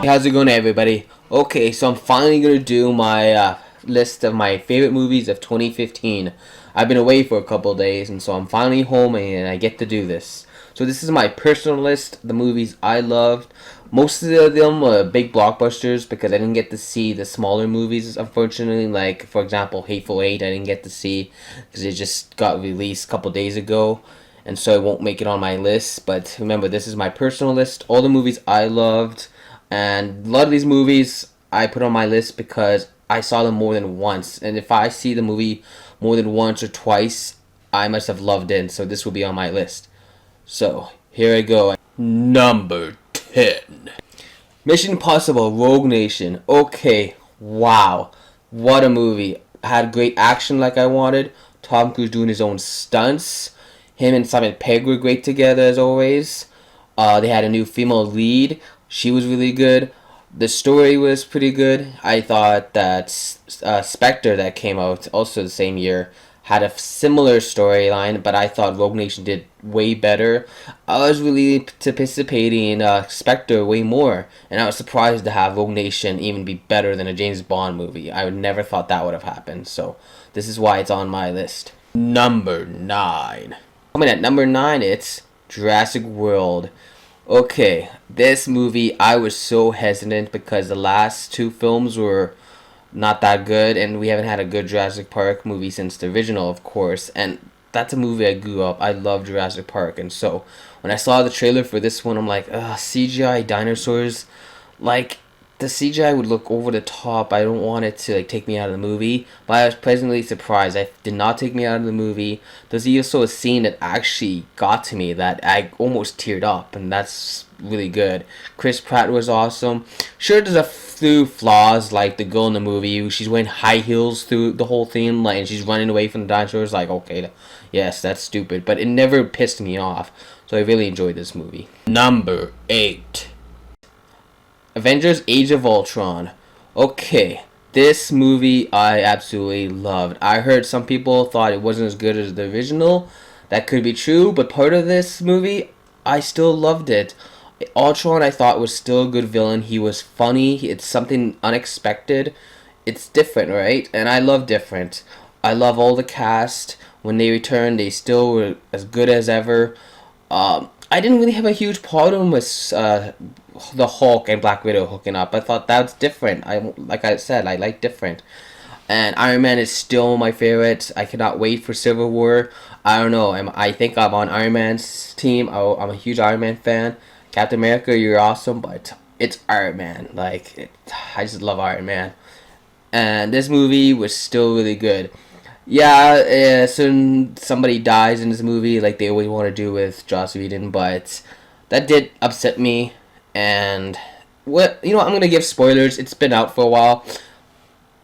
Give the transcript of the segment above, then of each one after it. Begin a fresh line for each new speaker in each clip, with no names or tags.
How's it going, everybody? Okay, so I'm finally gonna do my list of my favorite movies of 2015. I've been away for a couple of days, and so I'm finally home and I get to do this. So this is my personal list, the movies I loved. Most of them were big blockbusters because I didn't get to see the smaller movies, unfortunately. Like, for example, Hateful Eight, I didn't get to see because it just got released a couple days ago, and so it won't make it on my list. But remember, this is my personal list, all the movies I loved. And a lot of these movies I put on my list because I saw them more than once. And if I see the movie more than once or twice, I must have loved it. So this will be on my list. So here I go. Number 10. Mission Impossible Rogue Nation. Okay, wow. What a movie. Had great action like I wanted. Tom Cruise doing his own stunts. Him and Simon Pegg were great together as always. They had a new female lead. She was really good. The story was pretty good. I thought that Spectre that came out also the same year had a similar storyline, but I thought Rogue Nation did way better. I was really anticipating Spectre way more, and I was surprised to have Rogue Nation even be better than a James Bond movie. I would never thought that would have happened, so this is why it's on my list. Number 9. Coming at number 9, it's Jurassic World. Okay, this movie, I was so hesitant because the last two films were not that good, and we haven't had a good Jurassic Park movie since the original, of course, and that's a movie I grew up. I love Jurassic Park, and so when I saw the trailer for this one, I'm like, ugh, CGI dinosaurs, like, the CGI would look over the top. I don't want it to take me out of the movie, but I was pleasantly surprised. It did not take me out of the movie. There's also a scene that actually got to me that I almost teared up, and that's really good. Chris Pratt was awesome. Sure, there's a few flaws, like the girl in the movie. She's wearing high heels through the whole thing, and she's running away from the dinosaurs. Like, okay, yes, that's stupid, but it never pissed me off. So I really enjoyed this movie. Number 8. Avengers Age of Ultron. Okay, this movie I absolutely loved. I heard some people thought it wasn't as good as the original. That could be true, but part of this movie, I still loved it. Ultron I thought was still a good villain. He was funny. It's something unexpected. It's different, right? And I love different. I love all the cast. When they returned, they still were as good as ever. I didn't really have a huge problem with the Hulk and Black Widow hooking up. I thought that's different. Like I said, I like different. And Iron Man is still my favorite. I cannot wait for Civil War. I don't know. I think I'm on Iron Man's team. I'm a huge Iron Man fan. Captain America, you're awesome, but it's Iron Man. I just love Iron Man. And this movie was still really good. Yeah, soon somebody dies in this movie, like they always want to do with Joss Whedon, but that did upset me. And I'm gonna give spoilers. It's been out for a while.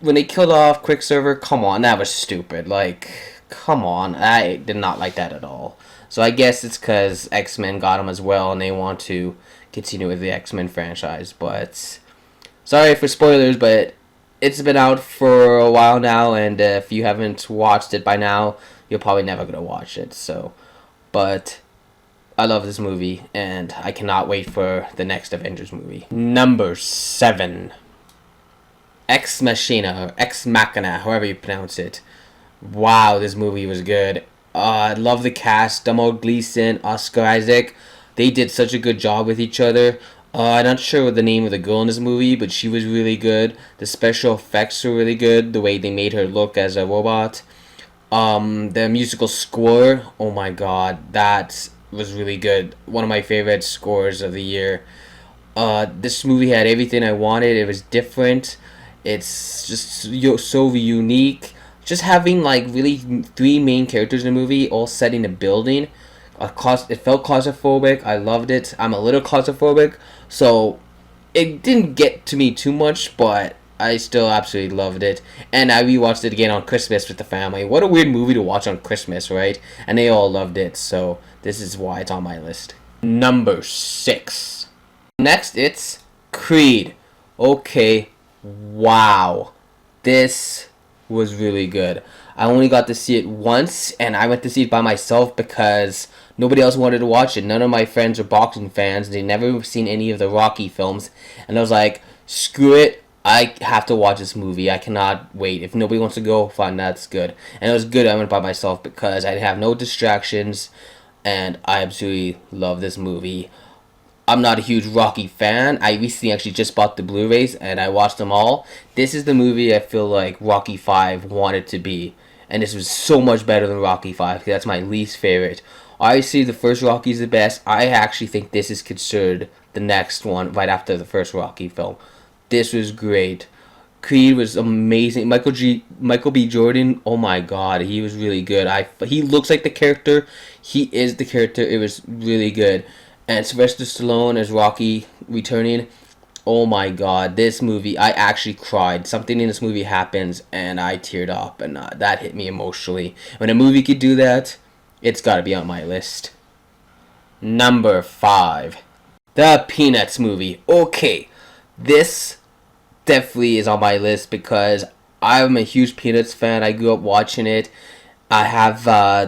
When they killed off Quicksilver, come on, that was stupid. Like, come on, I did not like that at all. So I guess it's because X-Men got him as well, and they want to continue with the X-Men franchise. But sorry for spoilers, but it's been out for a while now, and if you haven't watched it by now, you're probably never gonna watch it. So, but I love this movie, and I cannot wait for the next Avengers movie. Number 7. Ex Machina, or Ex Machina, however you pronounce it. Wow, this movie was good. I love the cast. Domhnall Gleeson, Oscar Isaac. They did such a good job with each other. I'm not sure what the name of the girl in this movie, but she was really good. The special effects were really good. The way they made her look as a robot. The musical score, oh my god, that was really good. One of my favorite scores of the year. This movie had everything I wanted. It was different. It's just so unique. Just having really 3 main characters in the movie all set in a building. It felt claustrophobic. I loved it. I'm a little claustrophobic, so it didn't get to me too much, but I still absolutely loved it. And I rewatched it again on Christmas with the family. What a weird movie to watch on Christmas, right? And they all loved it, so this is why it's on my list. Number 6. Next, it's Creed. Okay, wow. This was really good. I only got to see it once, and I went to see it by myself because nobody else wanted to watch it. None of my friends are boxing fans. They never seen any of the Rocky films, and I was like, screw it. I have to watch this movie. I cannot wait. If nobody wants to go, fine, that's good. And it was good I went by myself because I have no distractions, and I absolutely love this movie. I'm not a huge Rocky fan. I recently actually just bought the Blu-rays and I watched them all. This is the movie I feel like Rocky 5 wanted to be. And this was so much better than Rocky 5 because that's my least favorite. Obviously, the first Rocky is the best. I actually think this is considered the next one right after the first Rocky film. This was great. Creed was amazing. Michael B. Jordan, oh my god, he was really good. He looks like the character. He is the character. It was really good. And Sylvester Stallone as Rocky returning. Oh my god, this movie, I actually cried. Something in this movie happens and I teared up, and that hit me emotionally. When a movie could do that, it's gotta be on my list. Number 5. The Peanuts movie. Okay, this definitely is on my list because I'm a huge Peanuts fan. I grew up watching it. I have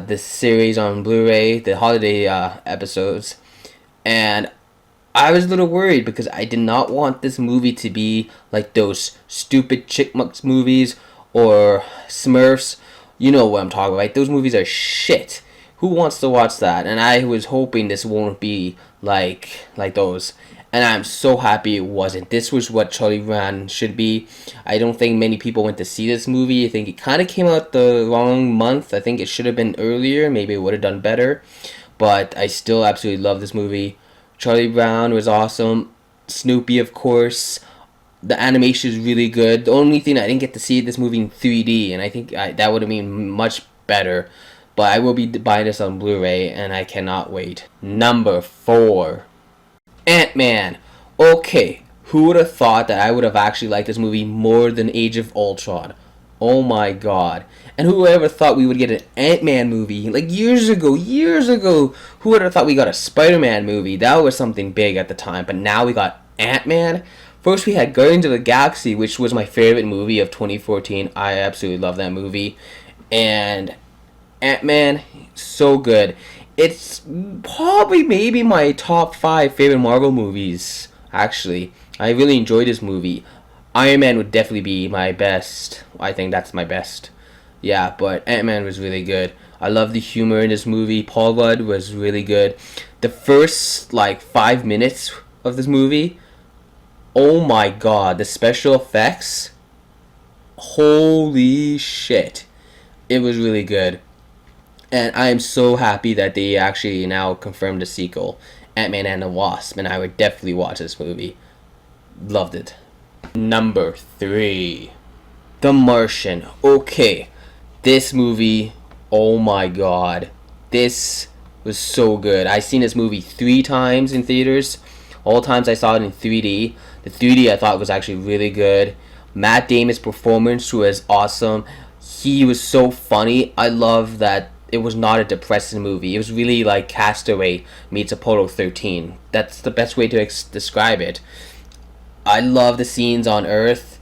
the series on Blu-ray, the holiday episodes, and I was a little worried because I did not want this movie to be like those stupid Chickmucks movies or Smurfs. You know what I'm talking about, right? Those movies are shit. Who wants to watch that? And I was hoping this won't be like those. And I'm so happy it wasn't. This was what Charlie Brown should be. I don't think many people went to see this movie. I think it kind of came out the wrong month. I think it should have been earlier. Maybe it would have done better. But I still absolutely love this movie. Charlie Brown was awesome. Snoopy, of course. The animation is really good. The only thing I didn't get to see this movie in 3D, and I think that would have been much better. But I will be buying this on Blu-ray, and I cannot wait. Number 4. AntMan. Okay, who would have thought that I would have actually liked this movie more than Age of Ultron? Oh my god. And who ever thought we would get an Ant-Man movie? Like years ago. Who would have thought we got a Spider-Man movie? That was something big at the time. But now we got Ant-Man. First we had Guardians of the Galaxy, which was my favorite movie of 2014. I absolutely love that movie. And Ant-Man, so good. It's probably maybe my top 5 favorite Marvel movies, actually. I really enjoyed this movie. Iron Man would definitely be my best. I think that's my best. Yeah, but Ant-Man was really good. I love the humor in this movie. Paul Rudd was really good. The first, 5 minutes of this movie, oh my god, the special effects, holy shit. It was really good. And I am so happy that they actually now confirmed a sequel, Ant-Man and the Wasp, and I would definitely watch this movie. Loved it. Number 3. The Martian. Okay, this movie, oh my god. This was so good. I seen this movie 3 times in theaters. All times I saw it in 3D. The 3D I thought was actually really good. Matt Damon's performance was awesome. He was so funny. I love that it was not a depressing movie. It was really like Castaway meets Apollo 13. That's the best way to describe it. I love the scenes on Earth,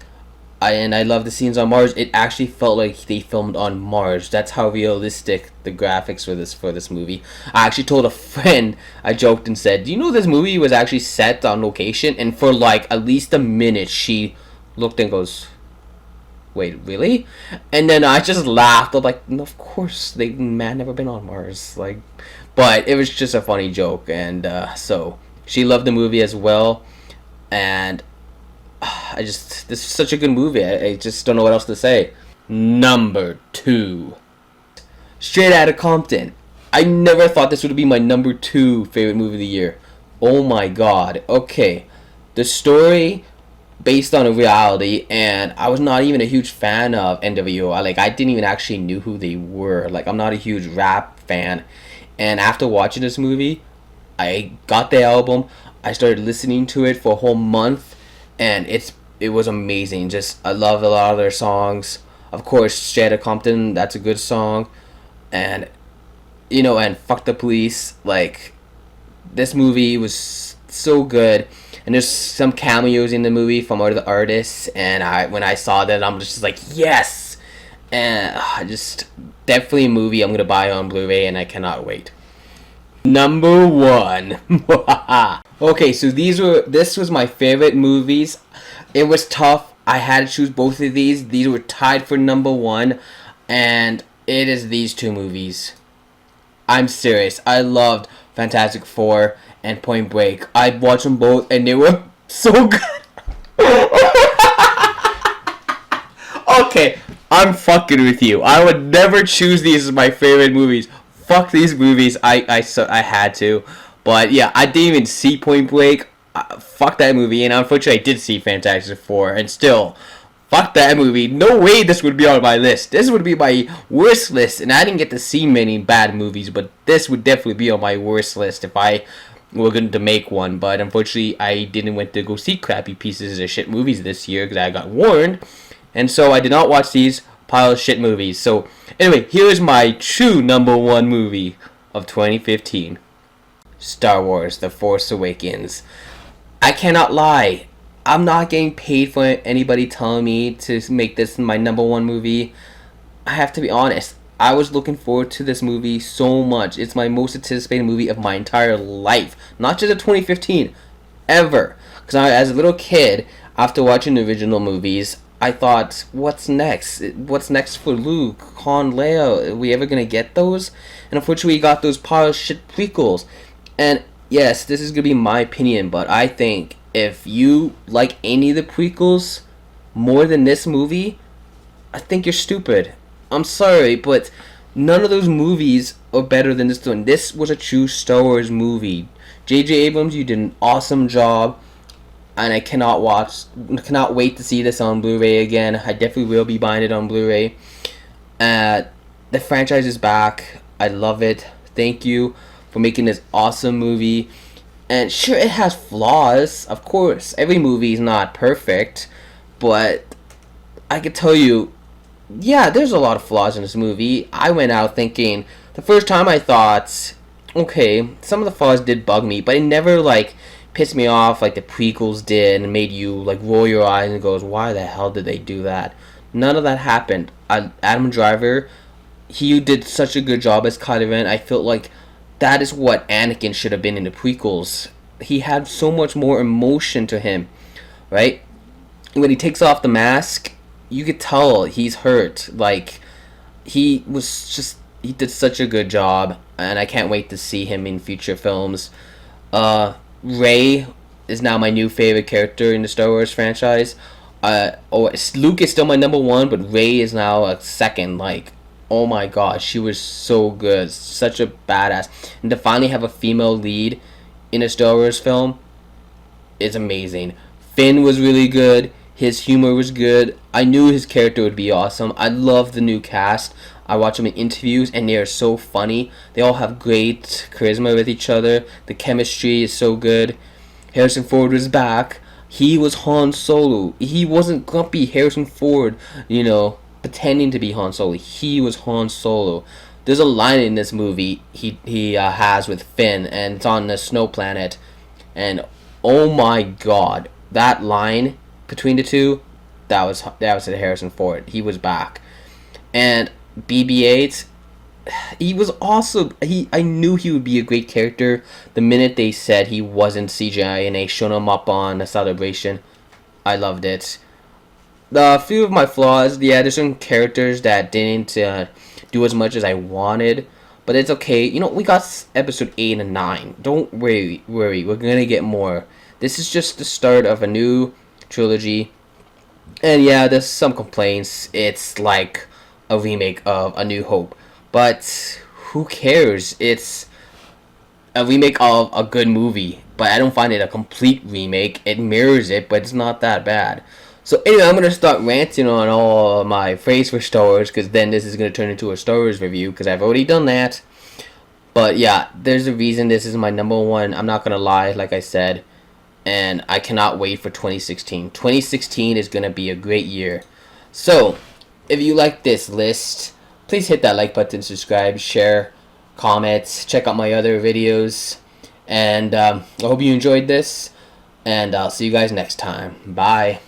and I love the scenes on Mars. It actually felt like they filmed on Mars. That's how realistic the graphics for this movie. I actually told a friend, I joked and said, "Do you know this movie was actually set on location?" And for at least a minute, she looked and goes, "Wait, really?" And then I just laughed. I'm like, no, of course, man never been on Mars. But it was just a funny joke, and so she loved the movie as well. And this is such a good movie. I just don't know what else to say. Number 2. Straight Outta Compton. I never thought this would be my number 2 favorite movie of the year. Oh my god. Okay. The story based on a reality, and I was not even a huge fan of NWO. I didn't even actually knew who they were. I'm not a huge rap fan. And after watching this movie, I got the album. I started listening to it for a whole month, and it was amazing. Just I love a lot of their songs. Of course, Straight Outta Compton, that's a good song, and and Fuck the Police. This movie was so good, and there's some cameos in the movie from other artists, and when I saw that, I'm just like, yes. And just definitely a movie I'm gonna buy on Blu-ray, and I cannot wait. Number one. Okay, so this was my favorite movies. It was tough. I had to choose both of these. These were tied for number one, and it is these two movies. I'm serious. I loved Fantastic Four and Point Break. I watched them both, and they were so good. Okay, I'm fucking with you. I would never choose these as my favorite movies. Fuck these movies. I had to. But yeah, I didn't even see Point Break. Fuck that movie. And unfortunately, I did see Fantastic Four. And still, fuck that movie. No way this would be on my list. This would be my worst list. And I didn't get to see many bad movies. But this would definitely be on my worst list if I were going to make one. But unfortunately, I didn't went to go see crappy pieces of shit movies this year because I got warned. And so I did not watch these pile of shit movies. So anyway, here's my true number one movie of 2015. Star Wars The Force Awakens. I cannot lie. I'm not getting paid for anybody telling me to make this my number one movie. I have to be honest. I was looking forward to this movie so much. It's my most anticipated movie of my entire life. Not just of 2015. Ever. Because as a little kid, after watching the original movies, I thought, what's next? What's next for Luke, Han, Leia? Are we ever going to get those? And unfortunately, we got those pile of shit prequels. And yes, this is going to be my opinion, but I think if you like any of the prequels more than this movie, I think you're stupid. I'm sorry, but none of those movies are better than this one. This was a true Star Wars movie. J.J. Abrams, you did an awesome job. And I cannot wait to see this on Blu-ray again. I definitely will be buying it on Blu-ray. The franchise is back. I love it. Thank you for making this awesome movie. And sure, it has flaws. Of course, every movie is not perfect. But I can tell you, yeah, there's a lot of flaws in this movie. I went out thinking, the first time I thought, okay, some of the flaws did bug me. But it never, pissed me off like the prequels did and made you roll your eyes and goes, why the hell did they do that? None of that happened. Adam Driver, he did such a good job as Kylo Ren. I felt like that is what Anakin should have been in the prequels. He had so much more emotion to him, right? When he takes off the mask, you could tell he's hurt. He did such a good job, and I can't wait to see him in future films. Rey is now my new favorite character in the Star Wars franchise. Luke is still my number one, but Rey is now a second. Oh my gosh, she was so good, such a badass. And to finally have a female lead in a Star Wars film is amazing. Finn was really good. His humor was good. I knew his character would be awesome. I love the new cast. I watch them in interviews, and they are so funny. They all have great charisma with each other. The chemistry is so good. Harrison Ford was back. He was Han Solo. He wasn't grumpy Harrison Ford, pretending to be Han Solo. He was Han Solo. There's a line in this movie he has with Finn, and it's on the snow planet. And oh my god, that line between the two, that was Harrison Ford. He was back. And BB-8, he was awesome. I knew he would be a great character the minute they said he wasn't CGI and they showed him up on a celebration. I loved it. A few of my flaws, yeah, there's some characters that didn't do as much as I wanted, but it's okay. We got episode 8 and 9. Don't worry. We're gonna get more. This is just the start of a new trilogy. And yeah, there's some complaints. It's like a remake of A New Hope. But who cares? It's a remake of a good movie. But I don't find it a complete remake. It mirrors it, but it's not that bad. So anyway, I'm going to start ranting on all my praise for Star Wars, because then this is going to turn into a Star Wars review, because I've already done that. But yeah, there's a reason this is my number one. I'm not going to lie, like I said. And I cannot wait for 2016. 2016 is going to be a great year. So, if you like this list, please hit that like button, subscribe, share, comment, check out my other videos. And I hope you enjoyed this. And I'll see you guys next time. Bye.